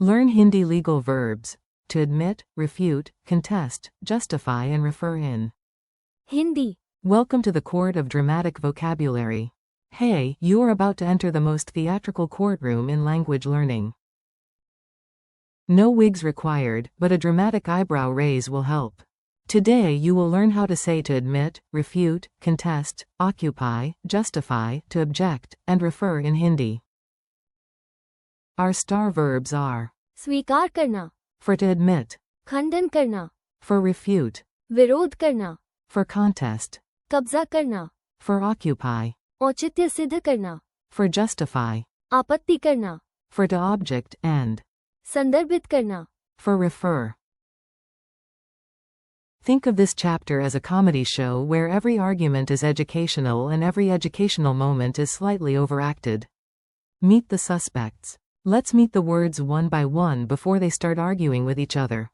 Learn Hindi legal verbs. To admit, refute, contest, justify and refer in. Hindi. Welcome to the court of dramatic vocabulary. Hey, you are about to enter the most theatrical courtroom in language learning. No wigs required, but a dramatic eyebrow raise will help. Today you will learn how to say to admit, refute, contest, occupy, justify, to object, and refer in Hindi. Our star verbs are स्वीकार करना, for to admit, खंडन करना, for refute, विरोध करना, for contest, कब्जा करना, for occupy, औचित्य सिद्ध करना, for justify, आपत्ति करना, for to object and संदर्भित करना. for refer. Think of this chapter as a comedy show where every argument is educational and every educational moment is slightly overacted. Meet the suspects. Let's meet the words one by one before they start arguing with each other.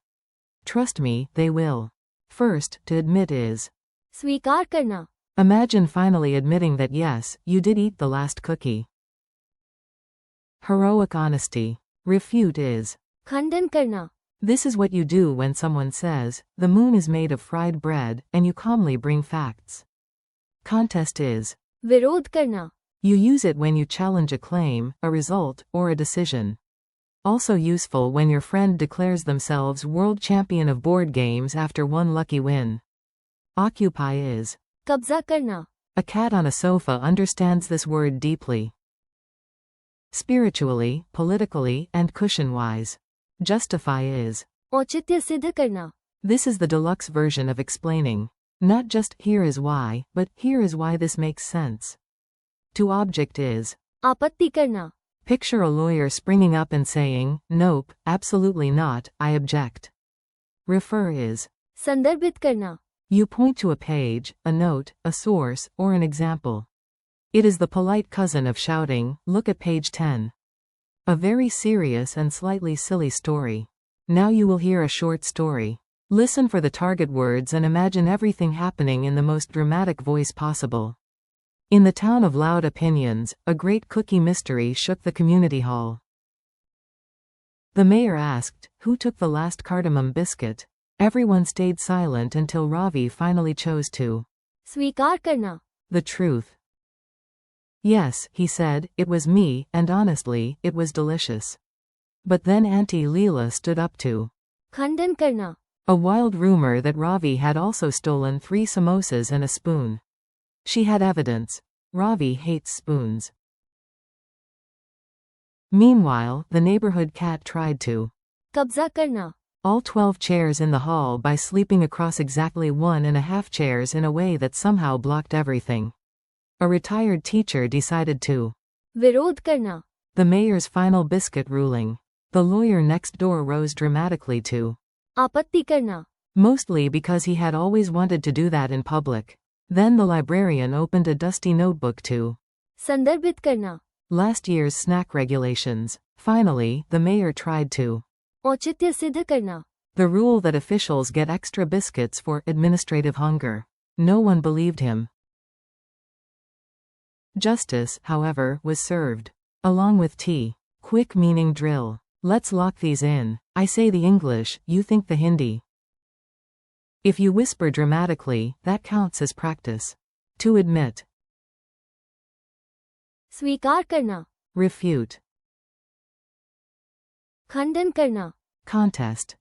Trust me, they will. First, to admit is स्वीकार करना, imagine finally admitting that yes, you did eat the last cookie. Heroic honesty. Refute is खंडन करना, this is what you do when someone says, the moon is made of fried bread, and you calmly bring facts. Contest is विरोध करना, you use it when you challenge a claim, a result, or a decision. Also useful when your friend declares themselves world champion of board games after one lucky win. Occupy is कब्जा करना, a cat on a sofa understands this word deeply. Spiritually, politically, and cushion-wise. Justify is औचित्य सिद्ध करना, this is the deluxe version of explaining. Not just here is why, but here is why this makes sense. To object is आपत्ति करना, picture a lawyer springing up and saying, nope, absolutely not, I object. Refer is संदर्भित करना, you point to a page, a note, a source, or an example. It is the polite cousin of shouting, look at page 10. A very serious and slightly silly story. Now you will hear a short story. Listen for the target words and imagine everything happening in the most dramatic voice possible. In the town of loud opinions, a great cookie mystery shook the community hall. The mayor asked, who took the last cardamom biscuit? Everyone stayed silent until Ravi finally chose to स्वीकार करना, the truth. Yes, he said, it was me, and honestly, it was delicious. But then Auntie Leela stood up to खंडन करना, a wild rumor that Ravi had also stolen 3 samosas and a spoon. She had evidence. Ravi hates spoons. Meanwhile, the neighborhood cat tried to कब्जा करना, all 12 chairs in the hall by sleeping across exactly 1.5 chairs in a way that somehow blocked everything. A retired teacher decided to विरोध करना, the mayor's final biscuit ruling. The lawyer next door rose dramatically to आपत्ति करना, mostly because he had always wanted to do that in public. Then the librarian opened a dusty notebook to संदर्भित करना, last year's snack regulations. Finally, the mayor tried to औचित्य सिद्ध करना, the rule that officials get extra biscuits for administrative hunger. No one believed him. Justice, however, was served. Along with tea. Quick meaning drill. Let's lock these in. I say the English, you think the Hindi. If you whisper dramatically, that counts as practice. To admit. स्वीकार करना, Refute. खंडन करना, Contest.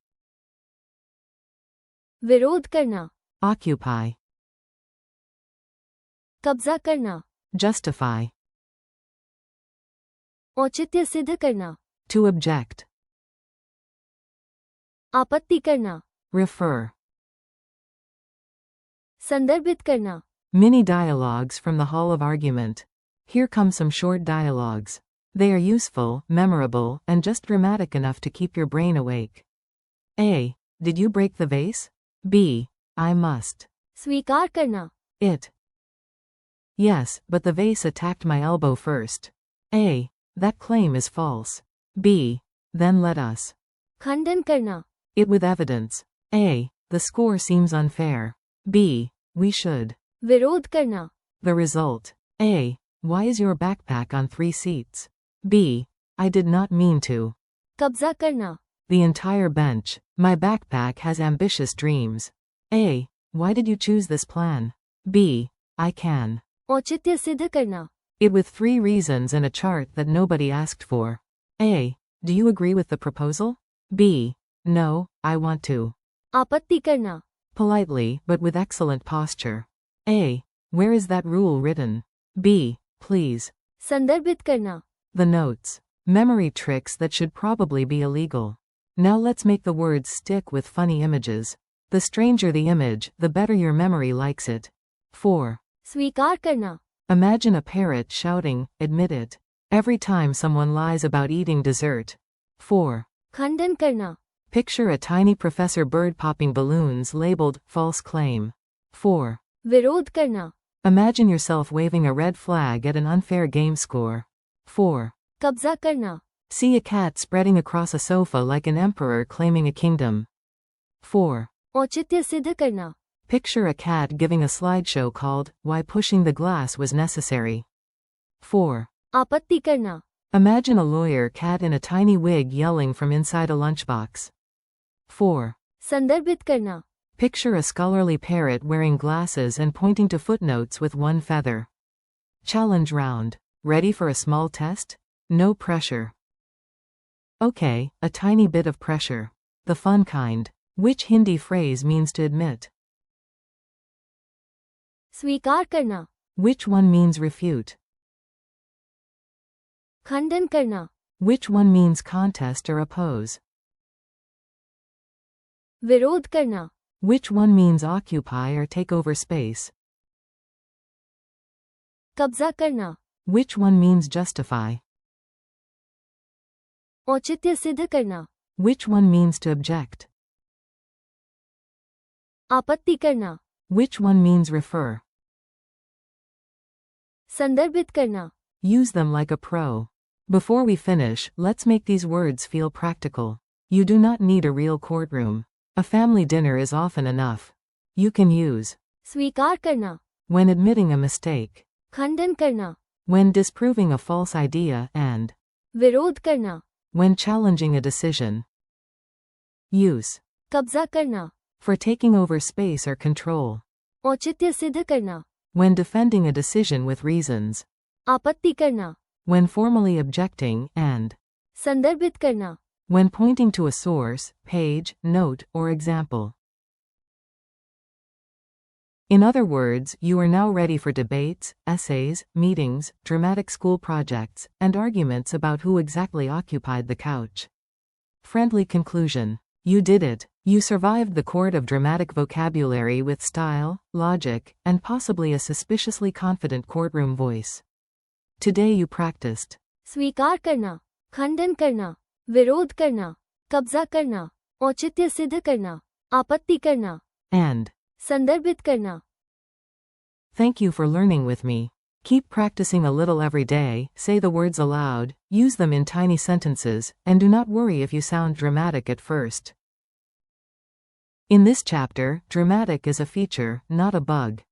विरोध करना, Occupy. कब्जा करना, Justify. औचित्य सिद्ध करना, To object. आपत्ति करना, Refer. संदर्भित करना, Mini dialogues from the Hall of Argument. Here come some short dialogues. They are useful, memorable, and just dramatic enough to keep your brain awake. A. Did you break the vase? B. I must. स्वीकार करना, It. Yes, but the vase attacked my elbow first. A. That claim is false. B. Then let us खंडन करना, it with evidence. A. The score seems unfair. B. We should. विरोध करना, The result. A. Why is your backpack on 3 seats? B. I did not mean to. कब्जा करना. The entire bench. My backpack has ambitious dreams. A. Why did you choose this plan? B. I can. औचित्य सिद्ध करना. It with 3 reasons and a chart that nobody asked for. A. Do you agree with the proposal? B. No, I want to. आपत्ति करना. Politely, but with excellent posture. A. Where is that rule written? B. Please. संदर्भित करना. The notes. Memory tricks that should probably be illegal. Now let's make the words stick with funny images. The stranger the image, the better your memory likes it. 4. स्वीकार करना. Imagine a parrot shouting, admit it, every time someone lies about eating dessert. 4. खंडन करना. Picture a tiny professor bird popping balloons labeled, false claim. 4. विरोध करना. Imagine yourself waving a red flag at an unfair game score. 4. कब्जा करना. See a cat spreading across a sofa like an emperor claiming a kingdom. 4. औचित्य सिद्ध करना. Picture a cat giving a slideshow called, Why Pushing the Glass Was Necessary. 4. आपत्ति करना. Imagine a lawyer cat in a tiny wig yelling from inside a lunchbox. 4. संदर्भित करना. Picture a scholarly parrot wearing glasses and pointing to footnotes with 1 feather. Challenge round. Ready for a small test? No pressure. Okay, a tiny bit of pressure. The fun kind. Which Hindi phrase means to admit? स्वीकार करना. Which one means refute? खंडन करना. Which one means contest or oppose? विरोध करना. Which one means occupy or take over space? कब्जा करना. Which one means justify? औचित्य सिद्ध करना. Which one means to object? आपत्ति करना. Which one means refer? संदर्भित करना. Use them like a pro. Before we finish, let's make these words feel practical. You do not need a real courtroom. A family dinner is often enough. You can use स्वीकार करना. when admitting a mistake, खंडन करना. when disproving a false idea, and विरोध करना. when challenging a decision. Use कब्जा करना. for taking over space or control, औचित्य सिद्ध करना. when defending a decision with reasons, आपत्ति करना. when formally objecting, and संदर्भित करना. when pointing to a source, page, note, or example. In other words, you are now ready for debates, essays, meetings, dramatic school projects, and arguments about who exactly occupied the couch. Friendly conclusion. You did it. You survived the court of dramatic vocabulary with style, logic, and possibly a suspiciously confident courtroom voice. Today you practiced स्वीकार करना. खंडन करना. विरोध करना. कब्जा करना. औचित्य सिद्ध करना. आपत्ति करना. and संदर्भित करना. thank you for learning with me. Keep practicing a little every day, say the words aloud, use them in tiny sentences, and do not worry if you sound dramatic at first. In this chapter, dramatic is a feature, not a bug.